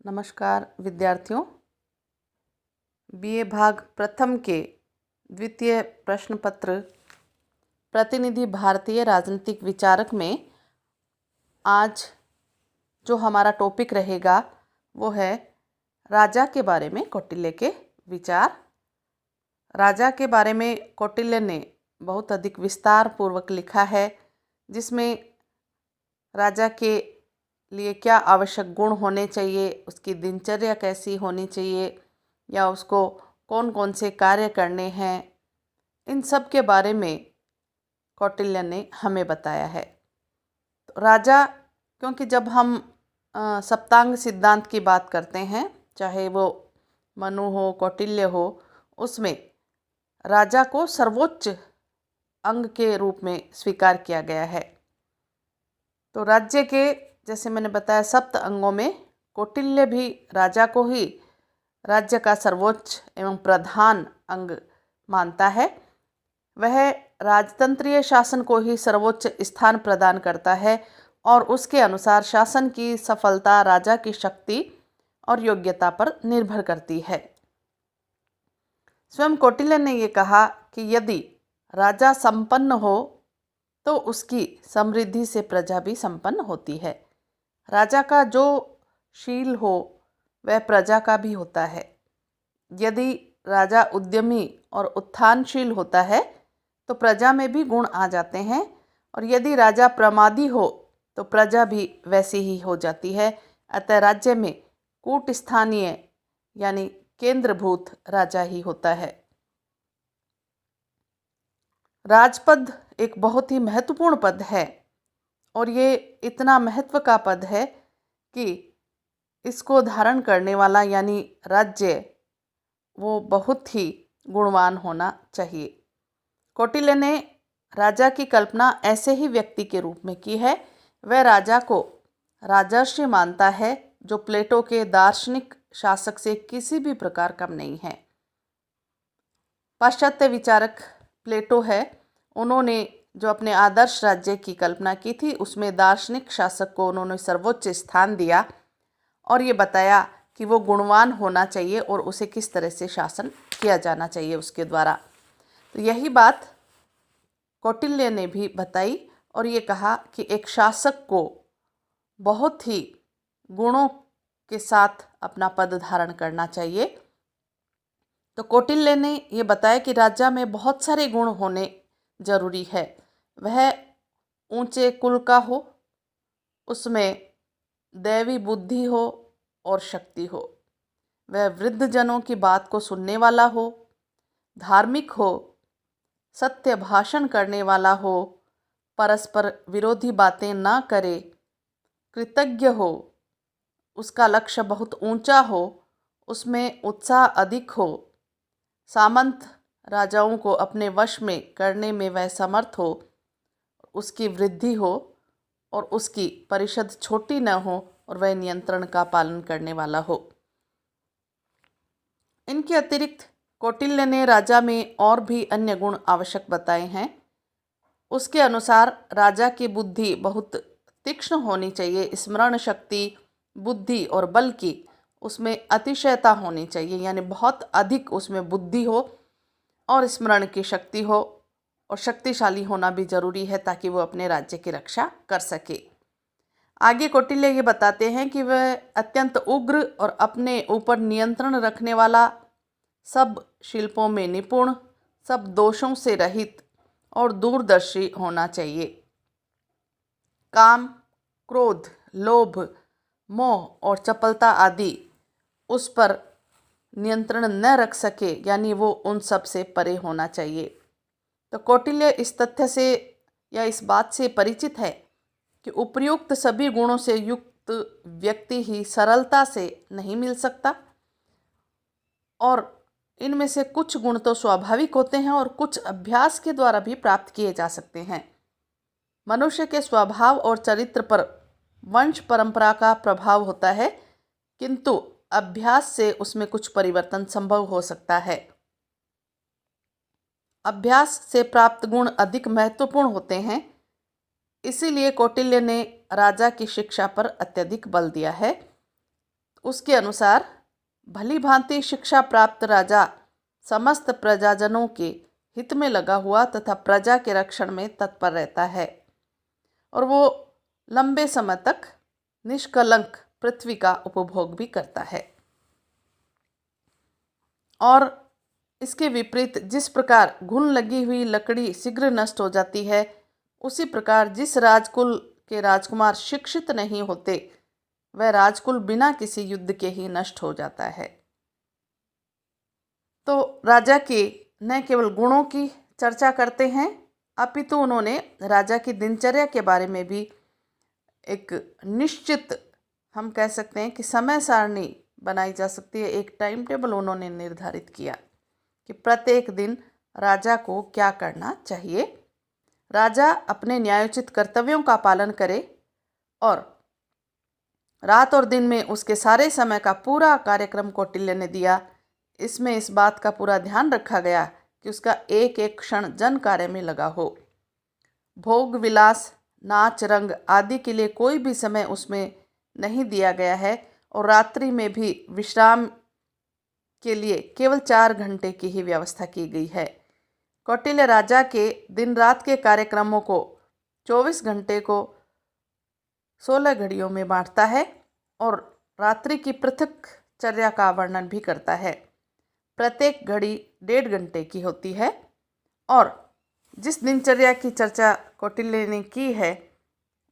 नमस्कार विद्यार्थियों। बीए भाग प्रथम के द्वितीय प्रश्न पत्र प्रतिनिधि भारतीय राजनीतिक विचारक में आज जो हमारा टॉपिक रहेगा वो है राजा के बारे में कौटिल्य के विचार। राजा के बारे में कौटिल्य ने बहुत अधिक विस्तार पूर्वक लिखा है, जिसमें राजा के लिए क्या आवश्यक गुण होने चाहिए, उसकी दिनचर्या कैसी होनी चाहिए या उसको कौन कौन से कार्य करने हैं, इन सब के बारे में कौटिल्य ने हमें बताया है। तो राजा, क्योंकि जब हम सप्तांग सिद्धांत की बात करते हैं, चाहे वो मनु हो कौटिल्य हो, उसमें राजा को सर्वोच्च अंग के रूप में स्वीकार किया गया है। तो राज्य के, जैसे मैंने बताया, सप्त अंगों में कौटिल्य भी राजा को ही राज्य का सर्वोच्च एवं प्रधान अंग मानता है। वह राजतंत्रीय शासन को ही सर्वोच्च स्थान प्रदान करता है और उसके अनुसार शासन की सफलता राजा की शक्ति और योग्यता पर निर्भर करती है। स्वयं कौटिल्य ने ये कहा कि यदि राजा संपन्न हो तो उसकी समृद्धि से प्रजा भी संपन्न होती है। राजा का जो शील हो वह प्रजा का भी होता है। यदि राजा उद्यमी और उत्थानशील होता है तो प्रजा में भी गुण आ जाते हैं, और यदि राजा प्रमादी हो तो प्रजा भी वैसी ही हो जाती है। अतः राज्य में कूट स्थानीय यानी केंद्रभूत राजा ही होता है। राजपद एक बहुत ही महत्वपूर्ण पद है, और ये इतना महत्व का पद है कि इसको धारण करने वाला यानी राज्य वो बहुत ही गुणवान होना चाहिए। कौटिल्य ने राजा की कल्पना ऐसे ही व्यक्ति के रूप में की है। वह राजा को राजर्षि मानता है, जो प्लेटो के दार्शनिक शासक से किसी भी प्रकार कम नहीं है। पाश्चात्य विचारक प्लेटो है, उन्होंने जो अपने आदर्श राज्य की कल्पना की थी उसमें दार्शनिक शासक को उन्होंने सर्वोच्च स्थान दिया और ये बताया कि वो गुणवान होना चाहिए और उसे किस तरह से शासन किया जाना चाहिए उसके द्वारा। तो यही बात कौटिल्य ने भी बताई और ये कहा कि एक शासक को बहुत ही गुणों के साथ अपना पद धारण करना चाहिए। तो कौटिल्य ने ये बताया कि राजा में बहुत सारे गुण होने जरूरी है। वह ऊंचे कुल का हो, उसमें दैवी बुद्धि हो और शक्ति हो, वह वृद्ध जनों की बात को सुनने वाला हो, धार्मिक हो, सत्य भाषण करने वाला हो, परस्पर विरोधी बातें ना करे, कृतज्ञ हो, उसका लक्ष्य बहुत ऊंचा हो, उसमें उत्साह अधिक हो, सामंत राजाओं को अपने वश में करने में वह समर्थ हो, उसकी वृद्धि हो और उसकी परिषद छोटी न हो और वह नियंत्रण का पालन करने वाला हो। इनके अतिरिक्त कौटिल्य ने राजा में और भी अन्य गुण आवश्यक बताए हैं। उसके अनुसार राजा की बुद्धि बहुत तीक्ष्ण होनी चाहिए, स्मरण शक्ति, बुद्धि और बल की उसमें अतिशयता होनी चाहिए, यानी बहुत अधिक उसमें बुद्धि हो और स्मरण की शक्ति हो, और शक्तिशाली होना भी जरूरी है ताकि वो अपने राज्य की रक्षा कर सके। आगे कौटिल्य ये बताते हैं कि वह अत्यंत उग्र और अपने ऊपर नियंत्रण रखने वाला, सब शिल्पों में निपुण, सब दोषों से रहित और दूरदर्शी होना चाहिए। काम, क्रोध, लोभ, मोह और चपलता आदि उस पर नियंत्रण न रख सके, यानी वो उन सब से परे होना चाहिए। तो कौटिल्य इस तथ्य से या इस बात से परिचित है कि उपर्युक्त सभी गुणों से युक्त व्यक्ति ही सरलता से नहीं मिल सकता, और इनमें से कुछ गुण तो स्वाभाविक होते हैं और कुछ अभ्यास के द्वारा भी प्राप्त किए जा सकते हैं। मनुष्य के स्वभाव और चरित्र पर वंश परंपरा का प्रभाव होता है, किंतु अभ्यास से उसमें कुछ परिवर्तन संभव हो सकता है। अभ्यास से प्राप्त गुण अधिक महत्वपूर्ण होते हैं, इसीलिए कौटिल्य ने राजा की शिक्षा पर अत्यधिक बल दिया है। उसके अनुसार भली भांति शिक्षा प्राप्त राजा समस्त प्रजाजनों के हित में लगा हुआ तथा प्रजा के रक्षण में तत्पर रहता है और वो लंबे समय तक निष्कलंक पृथ्वी का उपभोग भी करता है। और इसके विपरीत जिस प्रकार घुन लगी हुई लकड़ी शीघ्र नष्ट हो जाती है, उसी प्रकार जिस राजकुल के राजकुमार शिक्षित नहीं होते वह राजकुल बिना किसी युद्ध के ही नष्ट हो जाता है। तो राजा के न केवल गुणों की चर्चा करते हैं अपितु उन्होंने राजा की दिनचर्या के बारे में भी एक निश्चित, हम कह सकते हैं कि समय सारणी बनाई जा सकती है, एक टाइम टेबल उन्होंने निर्धारित किया कि प्रत्येक दिन राजा को क्या करना चाहिए। राजा अपने न्यायोचित कर्तव्यों का पालन करे और रात और दिन में उसके सारे समय का पूरा कार्यक्रम कौटिल्य ने दिया। इसमें इस बात का पूरा ध्यान रखा गया कि उसका एक एक क्षण जन कार्य में लगा हो। भोग विलास, नाच रंग आदि के लिए कोई भी समय उसमें नहीं दिया गया है और रात्रि में भी विश्राम के लिए केवल 4 घंटे की ही व्यवस्था की गई है। कौटिल्य राजा के दिन रात के कार्यक्रमों को 24 घंटे को 16 घड़ियों में बांटता है और रात्रि की पृथक चर्या का वर्णन भी करता है। प्रत्येक घड़ी 1.5 घंटे की होती है और जिस दिनचर्या की चर्चा कौटिल्य ने की है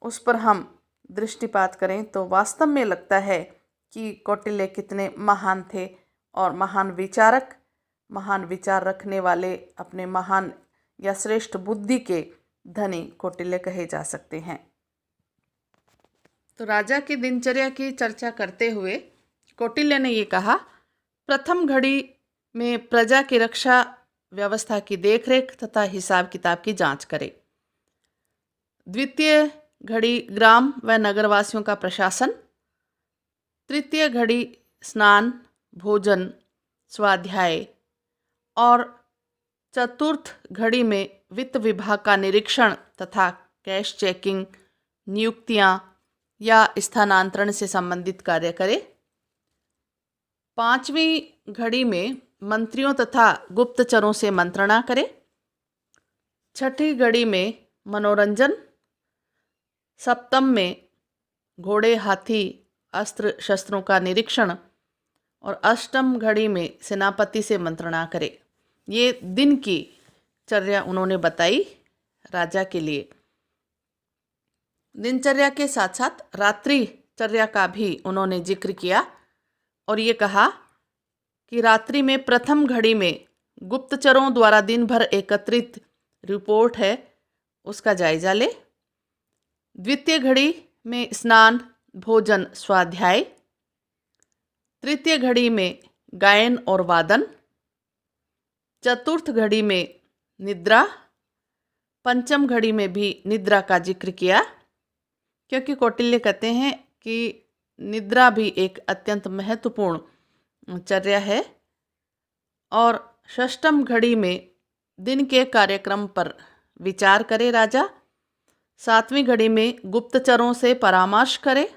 उस पर हम दृष्टिपात करें तो वास्तव में लगता है कि कौटिल्य कितने महान थे और महान विचारक, महान विचार रखने वाले, अपने महान या श्रेष्ठ बुद्धि के धनी कौटिल्य कहे जा सकते हैं। तो राजा की दिनचर्या की चर्चा करते हुए कौटिल्य ने ये कहा, प्रथम घड़ी में प्रजा की रक्षा व्यवस्था की देखरेख तथा हिसाब किताब की जांच करे। द्वितीय घड़ी ग्राम व नगरवासियों का प्रशासन। तृतीय घड़ी स्नान, भोजन, स्वाध्याय और चतुर्थ घड़ी में वित्त विभाग का निरीक्षण तथा कैश चेकिंग, नियुक्तियां या स्थानांतरण से संबंधित कार्य करे। पांचवी घड़ी में मंत्रियों तथा गुप्तचरों से मंत्रणा करे। छठी घड़ी में मनोरंजन। सप्तम में घोड़े, हाथी, अस्त्र शस्त्रों का निरीक्षण और अष्टम घड़ी में सेनापति से मंत्रणा करे। ये दिन की चर्या उन्होंने बताई राजा के लिए। दिनचर्या के साथ साथ रात्रि चर्या का भी उन्होंने जिक्र किया और ये कहा कि रात्रि में प्रथम घड़ी में गुप्तचरों द्वारा दिन भर एकत्रित रिपोर्ट है उसका जायजा ले। द्वितीय घड़ी में स्नान, भोजन, स्वाध्याय। तृतीय घड़ी में गायन और वादन। चतुर्थ घड़ी में निद्रा। पंचम घड़ी में भी निद्रा का जिक्र किया क्योंकि कौटिल्य कहते हैं कि निद्रा भी एक अत्यंत महत्वपूर्ण चर्या है। और षष्ठम घड़ी में दिन के कार्यक्रम पर विचार करे राजा। सातवीं घड़ी में गुप्तचरों से परामर्श करे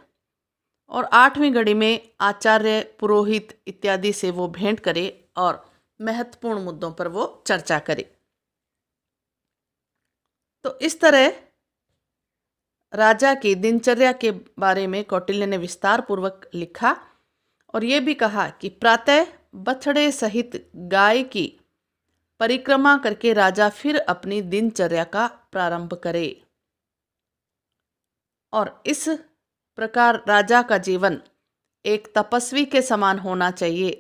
और आठवीं घड़ी में आचार्य, पुरोहित इत्यादि से वो भेंट करे और महत्वपूर्ण मुद्दों पर वो चर्चा करे। तो इस तरह राजा की दिनचर्या के बारे में कौटिल्य ने विस्तार पूर्वक लिखा और ये भी कहा कि प्रातः बछड़े सहित गाय की परिक्रमा करके राजा फिर अपनी दिनचर्या का प्रारंभ करे और इस प्रकार राजा का जीवन एक तपस्वी के समान होना चाहिए।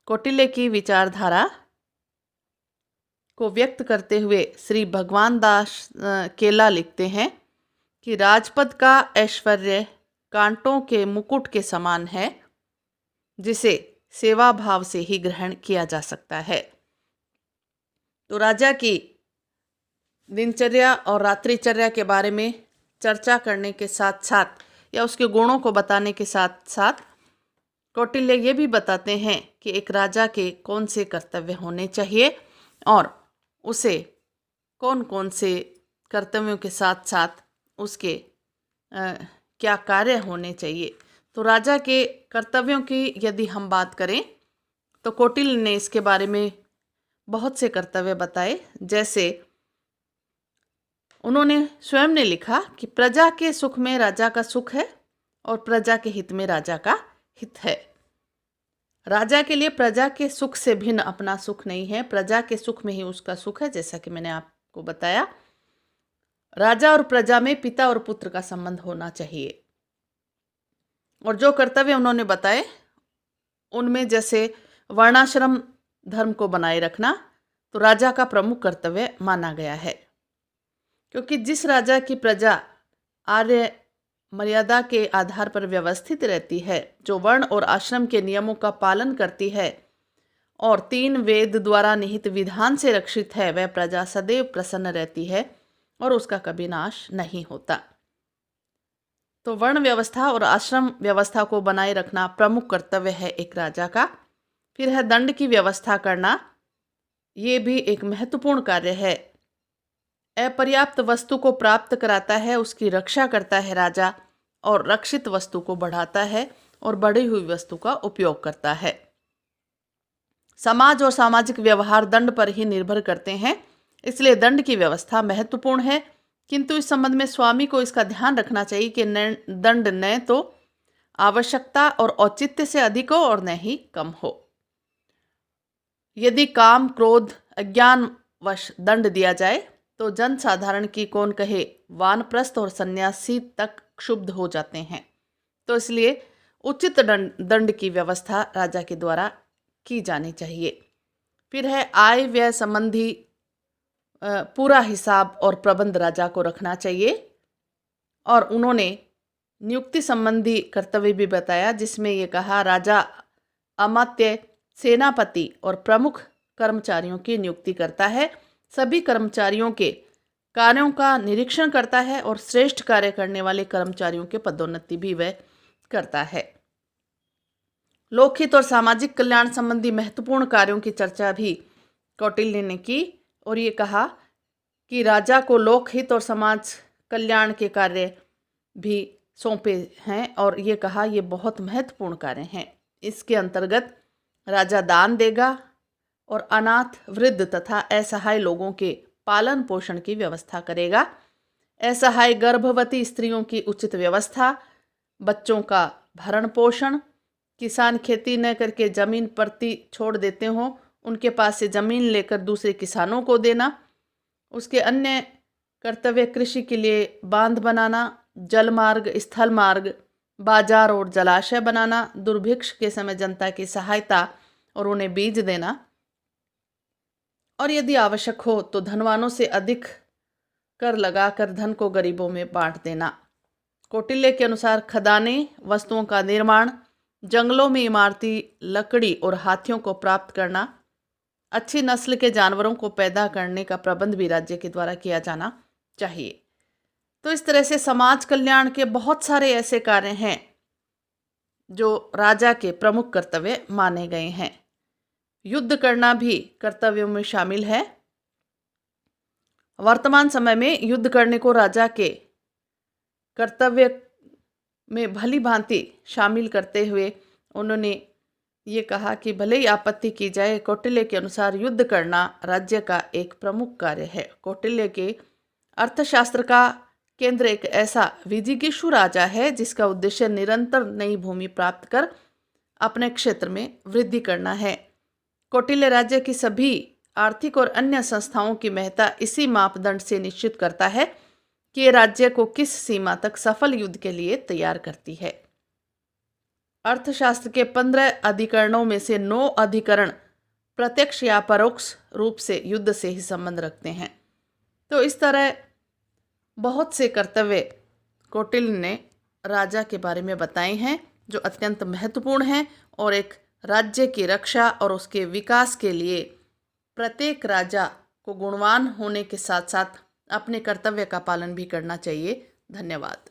कौटिल्य की विचारधारा को व्यक्त करते हुए श्री भगवान दास केला लिखते हैं कि राजपद का ऐश्वर्य कांटों के मुकुट के समान है जिसे सेवा भाव से ही ग्रहण किया जा सकता है। तो राजा की दिनचर्या और रात्रिचर्या के बारे में चर्चा करने के साथ साथ या उसके गुणों को बताने के साथ साथ कौटिल्य ये भी बताते हैं कि एक राजा के कौन से कर्तव्य होने चाहिए और उसे कौन कौन से कर्तव्यों के साथ साथ उसके क्या कार्य होने चाहिए। तो राजा के कर्तव्यों की यदि हम बात करें तो कौटिल्य ने इसके बारे में बहुत से कर्तव्य बताए। जैसे उन्होंने स्वयं ने लिखा कि प्रजा के सुख में राजा का सुख है और प्रजा के हित में राजा का हित है। राजा के लिए प्रजा के सुख से भिन्न अपना सुख नहीं है, प्रजा के सुख में ही उसका सुख है। जैसा कि मैंने आपको बताया, राजा और प्रजा में पिता और पुत्र का संबंध होना चाहिए। और जो कर्तव्य उन्होंने बताए उनमें जैसे वर्णाश्रम धर्म को बनाए रखना तो राजा का प्रमुख कर्तव्य माना गया है, क्योंकि जिस राजा की प्रजा आर्य मर्यादा के आधार पर व्यवस्थित रहती है, जो वर्ण और आश्रम के नियमों का पालन करती है और 3 वेद द्वारा निहित विधान से रक्षित है, वह प्रजा सदैव प्रसन्न रहती है और उसका कभी नाश नहीं होता। तो वर्ण व्यवस्था और आश्रम व्यवस्था को बनाए रखना प्रमुख कर्तव्य है एक राजा का। फिर है दंड की व्यवस्था करना, ये भी एक महत्वपूर्ण कार्य है। अपर्याप्त वस्तु को प्राप्त कराता है, उसकी रक्षा करता है राजा, और रक्षित वस्तु को बढ़ाता है और बढ़ी हुई वस्तु का उपयोग करता है। समाज और सामाजिक व्यवहार दंड पर ही निर्भर करते हैं, इसलिए दंड की व्यवस्था महत्वपूर्ण है। किंतु इस संबंध में स्वामी को इसका ध्यान रखना चाहिए कि दंड न तो आवश्यकता और औचित्य से अधिक हो और न ही कम हो। यदि काम, क्रोध, अज्ञानवश दंड दिया जाए तो जन साधारण की कौन कहे, वानप्रस्थ और सन्यासी तक क्षुब्ध हो जाते हैं। तो इसलिए उचित दंड की व्यवस्था राजा के द्वारा की जानी चाहिए। फिर है आय व्यय संबंधी पूरा हिसाब और प्रबंध राजा को रखना चाहिए। और उन्होंने नियुक्ति संबंधी कर्तव्य भी बताया, जिसमें ये कहा राजा अमात्य, सेनापति और प्रमुख कर्मचारियों की नियुक्ति करता है, सभी कर्मचारियों के कार्यों का निरीक्षण करता है और श्रेष्ठ कार्य करने वाले कर्मचारियों के पदोन्नति भी वह करता है। लोकहित और सामाजिक कल्याण संबंधी महत्वपूर्ण कार्यों की चर्चा भी कौटिल्य ने की और ये कहा कि राजा को लोकहित और समाज कल्याण के कार्य भी सौंपे हैं और ये कहा ये बहुत महत्वपूर्ण कार्य हैं। इसके अंतर्गत राजा दान देगा और अनाथ, वृद्ध तथा असहाय लोगों के पालन पोषण की व्यवस्था करेगा। असहाय गर्भवती स्त्रियों की उचित व्यवस्था, बच्चों का भरण पोषण, किसान खेती न करके जमीन परती छोड़ देते हों उनके पास से जमीन लेकर दूसरे किसानों को देना। उसके अन्य कर्तव्य कृषि के लिए बांध बनाना, जल मार्ग, स्थल मार्ग, बाजार और जलाशय बनाना, दुर्भिक्ष के समय जनता की सहायता और उन्हें बीज देना, और यदि आवश्यक हो तो धनवानों से अधिक कर लगाकर धन को गरीबों में बांट देना। कौटिल्य के अनुसार खदानें, वस्तुओं का निर्माण, जंगलों में इमारती लकड़ी और हाथियों को प्राप्त करना, अच्छी नस्ल के जानवरों को पैदा करने का प्रबंध भी राज्य के द्वारा किया जाना चाहिए। तो इस तरह से समाज कल्याण के बहुत सारे ऐसे कार्य हैं जो राजा के प्रमुख कर्तव्य माने गए हैं। युद्ध करना भी कर्तव्यों में शामिल है। वर्तमान समय में युद्ध करने को राजा के कर्तव्य में भली भांति शामिल करते हुए उन्होंने ये कहा कि भले ही आपत्ति की जाए, कौटिल्य के अनुसार युद्ध करना राज्य का एक प्रमुख कार्य है। कौटिल्य के अर्थशास्त्र का केंद्र एक ऐसा विजिगीषु राजा है जिसका उद्देश्य निरंतर नई भूमि प्राप्त कर अपने क्षेत्र में वृद्धि करना है। कौटिल्य राज्य की सभी आर्थिक और अन्य संस्थाओं की महत्ता इसी मापदंड से निश्चित करता है कि ये राज्य को किस सीमा तक सफल युद्ध के लिए तैयार करती है। अर्थशास्त्र के 15 अधिकरणों में से 9 अधिकरण प्रत्यक्ष या परोक्ष रूप से युद्ध से ही संबंध रखते हैं। तो इस तरह बहुत से कर्तव्य कौटिल्य ने राजा के बारे में बताए हैं जो अत्यंत महत्वपूर्ण हैं और एक राज्य की रक्षा और उसके विकास के लिए प्रत्येक राजा को गुणवान होने के साथ साथ अपने कर्तव्य का पालन भी करना चाहिए। धन्यवाद।